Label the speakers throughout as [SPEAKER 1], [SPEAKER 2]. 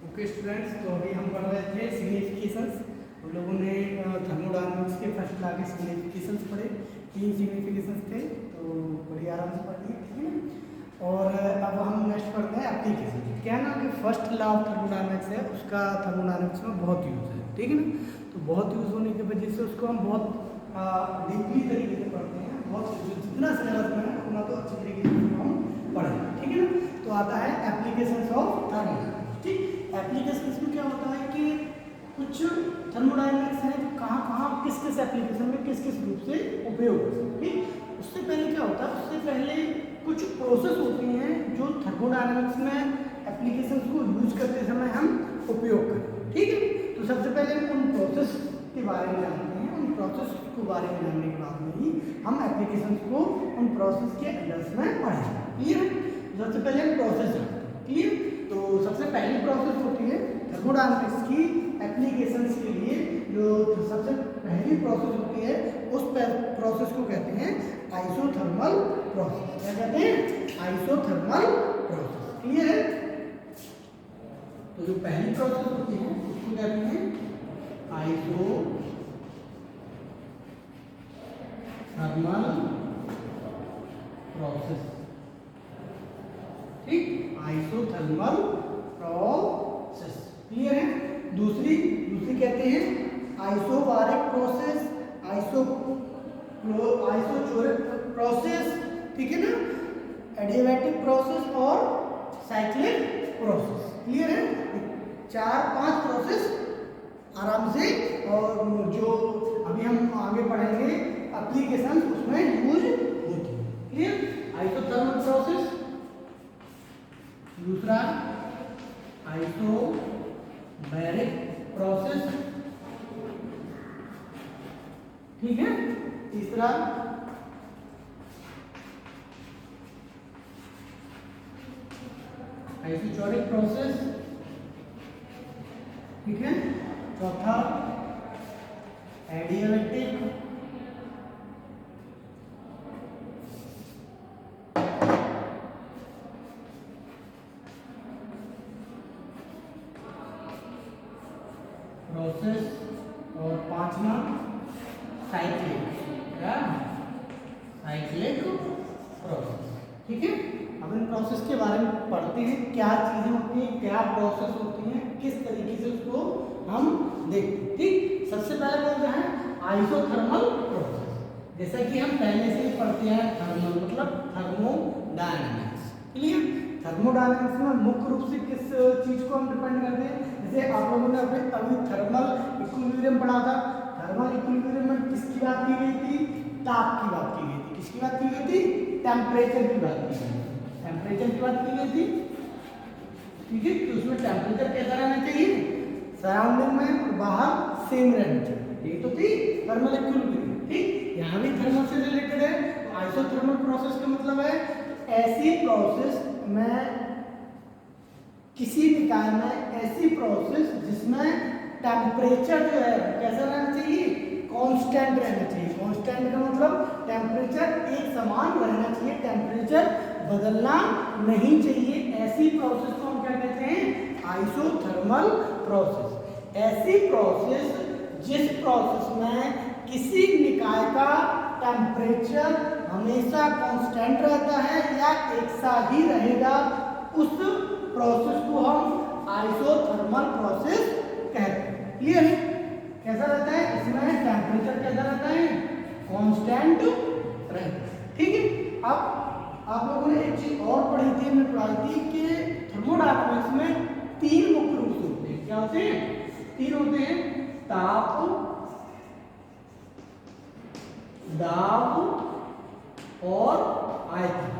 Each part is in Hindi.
[SPEAKER 1] ओके स्टूडेंट्स, तो अभी हम पढ़ रहे थे सिग्निफिकेशंस। हम लोगों ने थर्मोडायनामिक्स के फर्स्ट ला के सिग्निफिकेशंस पढ़े। 3 सिग्निफिकेशंस थे, तो बड़ी आराम से पढ़ लिए, ठीक है ना। और अब हम नेक्स्ट पढ़ते हैं एप्लीकेशन। क्या है ना कि फर्स्ट लॉ ऑफ थर्मोडायनामिक्स है, उसका थर्मोडायनामिक्स में बहुत यूज़ है, ठीक है ना। तो बहुत यूज़ होने की वजह से उसको हम बहुत डीपली तरीके से पढ़ते हैं। बहुत जितना सिलेबस में है उतना तो अच्छी तरीके से उसको हम पढ़ें, ठीक है ना। तो आता है एप्लीकेशंस ऑफ थर्मोडायनामिक्स, ठीक। एप्लीकेशंस में क्या होता है कि कुछ थर्मोडायनामिक्स है जो कहाँ कहाँ किस किस एप्लीकेशन में किस किस रूप से उपयोग होता है, ठीक। उससे पहले क्या होता है, उससे पहले कुछ प्रोसेस होती हैं जो थर्मोडायनामिक्स में एप्लीकेशंस को यूज करते समय हम उपयोग करें, ठीक है। तो सबसे पहले हम उन प्रोसेस के बारे में जानते हैं। उन प्रोसेस के बारे में जानने के बाद में ही हम एप्लीकेशंस को उन प्रोसेस के अंदर में पढ़ेंगे, क्लियर है। सबसे पहले हम प्रोसेस जानते हैं, क्लियर। तो सबसे पहली प्रोसेस होती है थर्मोडायनामिक्स की एप्लीकेशंस के लिए। जो सबसे पहली प्रोसेस होती है उस प्रोसेस को कहते हैं आइसोथर्मल प्रोसेस। क्या कहते हैं? आइसोथर्मल प्रोसेस, क्लियर है। तो जो पहली प्रोसेस होती है उसको कहते हैं आइसोथर्मल प्रोसेस, ठीक। आइसोथर्मल प्रोसेस, क्लियर है। दूसरी कहते हैं आइसोबारिक प्रोसेस, आइसोचोरिक प्रोसेस, ठीक है ना। एडियाबैटिक प्रोसेस और साइक्लिक प्रोसेस, क्लियर है। 4-5 प्रोसेस आराम से, और जो अभी हम आगे पढ़ेंगे एप्लीकेशन उसमें यूज होती है, क्लियर। आइसोथर्मल प्रोसेस, दूसरा आइसोबैरिक प्रोसेस, ठीक है। तीसरा आइसोचोरिक प्रोसेस, ठीक है। चौथा एडियाबैटिक, प्रोसेस, और पांचवा साइक्लिक, क्या? साइक्लिक प्रोसेस, ठीक है। अब इन प्रोसेस के बारे में पढ़ते हैं, क्या चीजें होती हैं, क्या प्रोसेस होती हैं, किस तरीके से उसको हम देखते हैं, ठीक। सबसे पहले बोलते हैं आइसोथर्मल प्रोसेस। जैसा कि हम पहले से ही पढ़ते हैं, थर्मल मतलब थर्मोडायनामिक्स, क्लियर। थर्मोडायनामिक्स में मुख्य रूप से किस चीज को हम डिपेंड करते हैं? जैसे आप लोगों ने अभी थर्मल इक्विलिब्रियम पढ़ा था। थर्मल इक्विलिब्रियम में किसकी बात की गई थी? ताप की बात की गई थी। किसकी बात की गई थी? टेम्परेचर की बात की गई थी। टेम्परेचर की बात की गई थी, ठीक है। तो उसमें टेम्परेचर कैसा रहना चाहिए? सराउंडिंग में और बाहर सेम रहना चाहिए। ये तो थी थर्मल इक्विलिब्रियम, ठीक। यहाँ भी थर्मल से रिलेटेड है। तो आइसोथर्मल प्रोसेस का मतलब है ऐसी प्रोसेस में, किसी निकाय में ऐसी प्रोसेस जिसमें टेम्परेचर जो है कैसा रहना चाहिए? कांस्टेंट रहना चाहिए। कांस्टेंट का मतलब टेम्परेचर एक समान रहना चाहिए, टेम्परेचर बदलना नहीं चाहिए। ऐसी प्रोसेस को हम क्या कहते हैं? Isothermal process. ऐसी प्रोसेस जिस प्रोसेस में किसी निकाय का टेम्परेचर हमेशा कांस्टेंट रहता है या एक सा ही रहेगा, उस प्रोसेस को हम आइसोथर्मल प्रोसेस कहते हैं, क्लियर है। कैसा रहता है? इसमें टेम्परेचर कैसा रहता है? कांस्टेंट रहता है, ठीक है। अब आप लोगों ने एक चीज और पढ़ी थी, हमने पढ़ाई थी कि थर्मोडायनामिक्स में 3 मुख्य रूप से होते हैं। क्या होते हैं? 3 होते हैं, ताप, दाब और आयतन,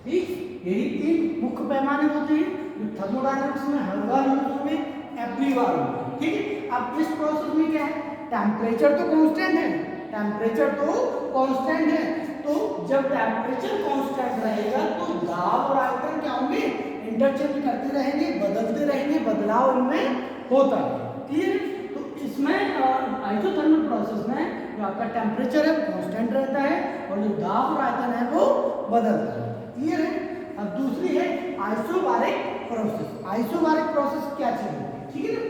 [SPEAKER 1] ठीक। यही 3 मुख्य पैमाने होते हैं जो थर्मोडायनामिक्स में हर बार यूज होंगे, एवरी बार होंगे, ठीक है। अब इस प्रोसेस में क्या है? टेम्परेचर तो कांस्टेंट है, टेम्परेचर तो कांस्टेंट है। तो जब टेम्परेचर कांस्टेंट रहेगा तो दाब और आयतन क्या होंगे? इंटरचेंज करते रहेंगे, बदलते रहेंगे, बदलाव इनमें होता है, क्लियर। तो इसमें आइसोथर्मल प्रोसेस में जो आपका टेम्परेचर है वो कांस्टेंट रहता है और जो दाब और आयतन है वो बदलता है, क्लियर है। अब दूसरी है आइसोबारिक प्रोसेस। आइसोबारिक प्रोसेस क्या चीज है, ठीक है ना।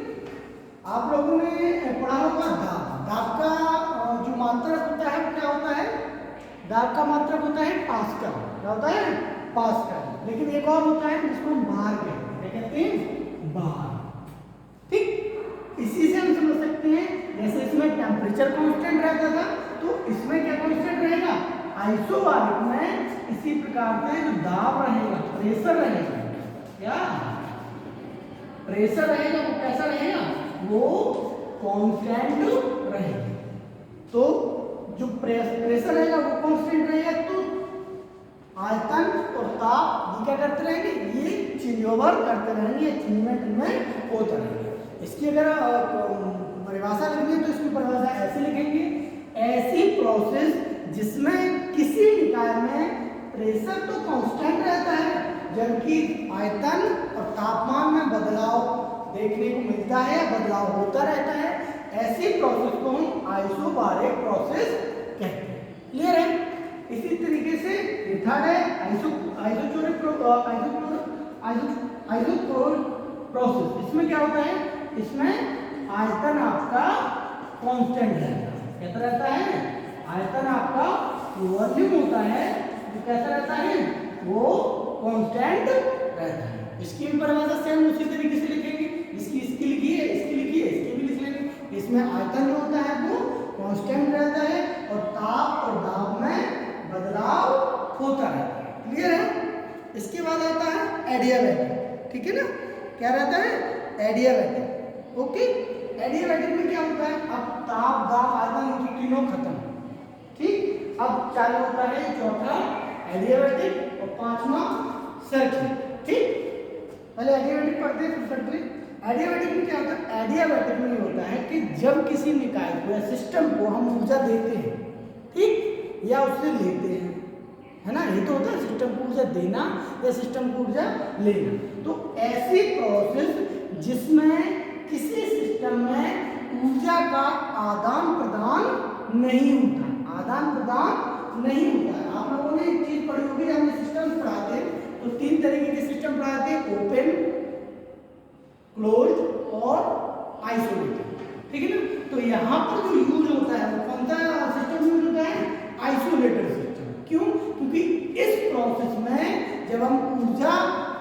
[SPEAKER 1] आप लोगों ने पढ़ा होगा दाब। दाब का जो मात्रक होता है क्या होता है, दाब का मात्रक होता है पास्कल। क्या होता है, पास्कल। लेकिन एक और होता है जिसको हम बार कहते हैं, क्या कहते हैं, बार। ठीक, इसी से हम समझ सकते हैं जैसे इसमें टेम्परेचर कांस्टेंट रहता था तो इसमें क्या कांस्टेंट रहेगा, आइसोबारिक में इसी प्रकार से जो दाब रहेगा, प्रेशर रहेगा, क्या प्रेशर रहेगा वो कैसा रहेगा, वो कांस्टेंट रहेगा। तो जो प्रेशर रहेगा वो कांस्टेंट रहेगा तो आयतन और ताप ये क्या करते रहेंगे, ये चेंज ओवर करते रहेंगे, चेंजमेंट में होता रहेगा। इसकी अगर परिभाषा लिखेंगे तो इसकी परिभाषा ऐसे लिखेंगे, ऐसी प्रोसेस जिसमें किसी निकाय में प्रेशर तो कांस्टेंट रहता है जबकि आयतन और तापमान में बदलाव देखने को मिलता है, बदलाव होता रहता है, ऐसी प्रोसेस को हम आइसोबारिक प्रोसेस कहते हैं। क्लियर है। इसी तरीके से थर्ड है आइसोचोरिक प्रोसेस। इसमें क्या होता है, इसमें आयतन आपका कांस्टेंट रहता है। कैसा रहता है, आयतन आपका वॉल्यूम होता है जो कैसा रहता है, वो कांस्टेंट रहता है। इसकी परिभाषा सेम उसी तरीके से लिखेंगे, इसकी लिखी है, इसकी लिखी है, इसकी भी लिख लेंगे। इसमें आयतन जो होता है वो कांस्टेंट रहता है और ताप और दाब में बदलाव होता है। क्लियर है। इसके बाद आता है एडियाबैटिक, ठीक है ना। क्या रहता है, एडियाबैटिक। ओके, एडियाबैटिक में क्या होता है, अब ताप दाब आयतन तीनों खत्म, ठीक। अब चालू होता है चौथा एडियाबैटिक और पांचवा सर्किट, ठीक। पहले एडियाबैटिक पढ़ते हैं फिर सर्किट। एडियाबैटिक में क्या होता है, एडियाबैटिक में ये होता है कि जब किसी निकाय को या सिस्टम को हम ऊर्जा देते हैं, ठीक, या उससे लेते हैं, है ना, ये तो होता है सिस्टम को ऊर्जा देना या सिस्टम को ऊर्जा लेना। तो ऐसी प्रोसेस जिसमें किसी सिस्टम में ऊर्जा का आदान प्रदान नहीं होता, आदान प्रदान नहीं होता है। आप लोगों ने एक चीज पढ़ी होगी, हमने सिस्टम पढ़ाते तो तीन तरीके के सिस्टम पढ़ाते हैं, ओपन, क्लोज्ड और आइसोलेटेड, ठीक है ना। तो यहाँ पर जो यूज होता है वो कौन सा सिस्टम यूज होता है, आइसोलेटेड सिस्टम। क्यों, क्योंकि इस प्रोसेस में जब हम ऊर्जा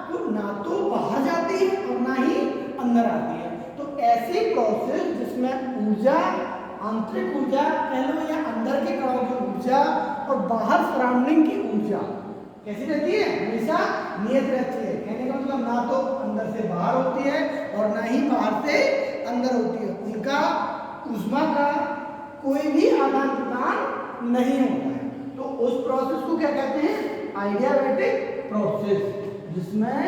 [SPEAKER 1] को ना तो बाहर जाती है और ना ही अंदर आती है, तो ऐसी प्रोसेस जिसमें ऊर्जा, आंतरिक ऊर्जा कह लो या अंदर के कणों की ऊर्जा और बाहर सराउंडिंग की ऊर्जा कैसी रहती है, हमेशा नियत रहती है। कहने का मतलब ना तो अंदर से बाहर होती है और ना ही बाहर से अंदर होती है, उनका ऊष्मा का कोई भी आदान प्रदान नहीं होता है। तो उस प्रोसेस को क्या कहते हैं, एडियाबैटिक प्रोसेस, जिसमें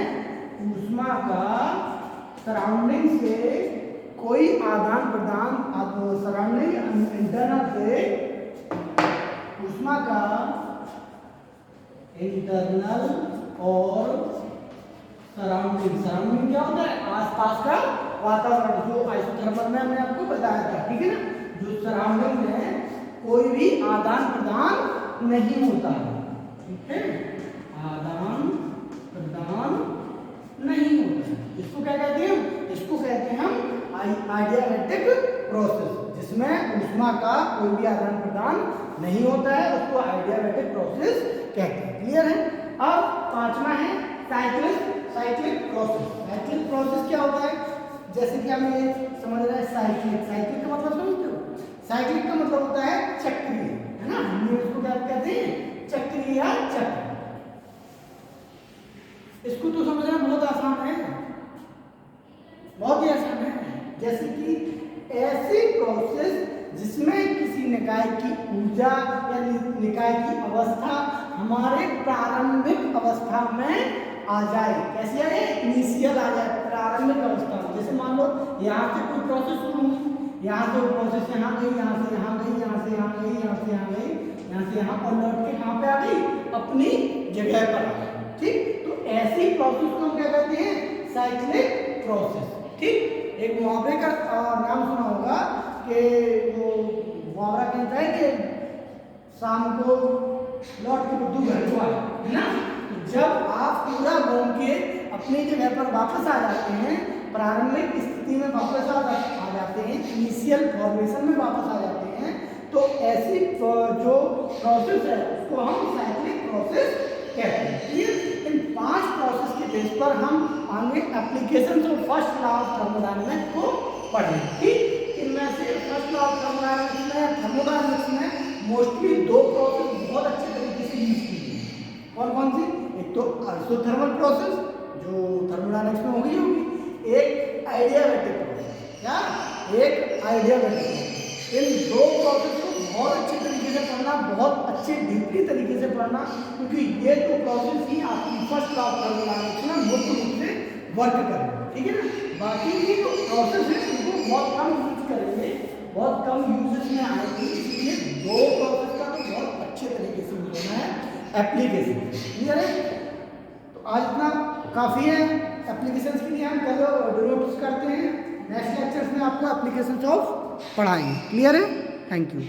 [SPEAKER 1] ऊष्मा का सराउंडिंग से कोई आदान प्रदान, सराउंडिंग इंटरनल से ऊष्मा का इंटरनल और सराउंडिंग क्या होता है, आसपास का वातावरण, जो आइसोथर्मल में हमने आपको बताया था, ठीक है ना। जो सराउंडिंग में कोई भी आदान प्रदान नहीं होता है, ठीक है, आदान प्रदान नहीं होता है। इसको क्या कहते हैं, इसको कहते हैं हम एडियाबैटिक प्रोसेस, जिसमें ऊष्मा का कोई भी आदान प्रदान नहीं होता है, उसको एडियाबैटिक प्रोसेस कहते हैं। क्लियर है। अब पांचवा है साइक्लिक प्रोसेस। साइक्लिक प्रोसेस क्या होता है, जैसे कि हमें ये समझ रहा है साइक्लिक का मतलब समझते हो, साइक्लिक का मतलब होता है चक्रीय, है ना। हम इसको क्या कहते हैं, चक्रीय या चक्र। इसको तो समझना बहुत आसान है, बहुत ही आसान है। जैसे कि ऐसी प्रोसेस जिसमें किसी निकाय की ऊर्जा या निकाय की अवस्था हमारे प्रारंभिक अवस्था में आ जाए। कैसी आए, इनिशियल आ जाए, प्रारंभिक अवस्था में। जैसे मान लो यहाँ से कोई प्रोसेस शुरू हुई, यहाँ से प्रोसेस यहाँ गई, यहाँ से यहाँ गई, यहाँ से यहाँ गई, यहाँ से यहाँ गई, यहाँ से यहाँ, और लौट के कहाँ पे आ गई, अपनी जगह पर आ गई, ठीक। तो ऐसी प्रोसेस को हम क्या कहते हैं, साइक्लिक प्रोसेस, ठीक। एक मुहावरे का नाम सुना होगा कि वो मुहावरा कहता है कि शाम को लौट के बुद्धू घर को आए, है ना। जब आप पूरा घूम के अपनी जगह पर वापस आ जाते हैं, प्रारंभिक स्थिति में वापस आ जाते हैं, इनिशियल फॉर्मेशन में वापस आ जाते हैं, तो ऐसी जो प्रोसेस है उसको हम साइक्लिक प्रोसेस कहते हैं। क्लियर? इन 5 प्रोसेस के बेस पर हम आगे application of first law of thermodynamics को पढ़ेंगे। ठीक, इनमें से फर्स्ट लॉ ऑफ थर्मोडायनामिक्स में मोस्टली 2 प्रोसेस बहुत अच्छे तरीके से यूज की गई है। कौन कौन सी? एक तो आइसोथर्मल प्रोसेस जो थर्मोडायनामिक्स में होगी, एक आइडियाबैटिक प्रोसेस या एक आइडियाबैटिक प्रोसेस। इन 2 प्रोसेस को बहुत अच्छे तरीके से पढ़ना, बहुत अच्छे डीपली तरीके से पढ़ना, क्योंकि ये 2 प्रोसेस ही आपकी फर्स्ट लॉ ऑफ थर्मोडायनामिक्स में मुख्य रूप से वर्क करेंगे। ठीक है ना? बाकी की जो प्रोसेस है उनको बहुत कम यूज करेंगे, बहुत कम यूजेस में आएगी, इसलिए 2 प्रोसेस का तो बहुत अच्छे तरीके से यूज होना है एप्लीकेशन। क्लियर है? तो आज इतना काफ़ी है एप्लीकेशंस के लिए। हम कल डेरिवेटिव्स करते हैं, नेक्स्ट लेक्चर्स में आपको एप्लीकेशंस ऑफ पढ़ाएंगे। क्लियर है? Thank you.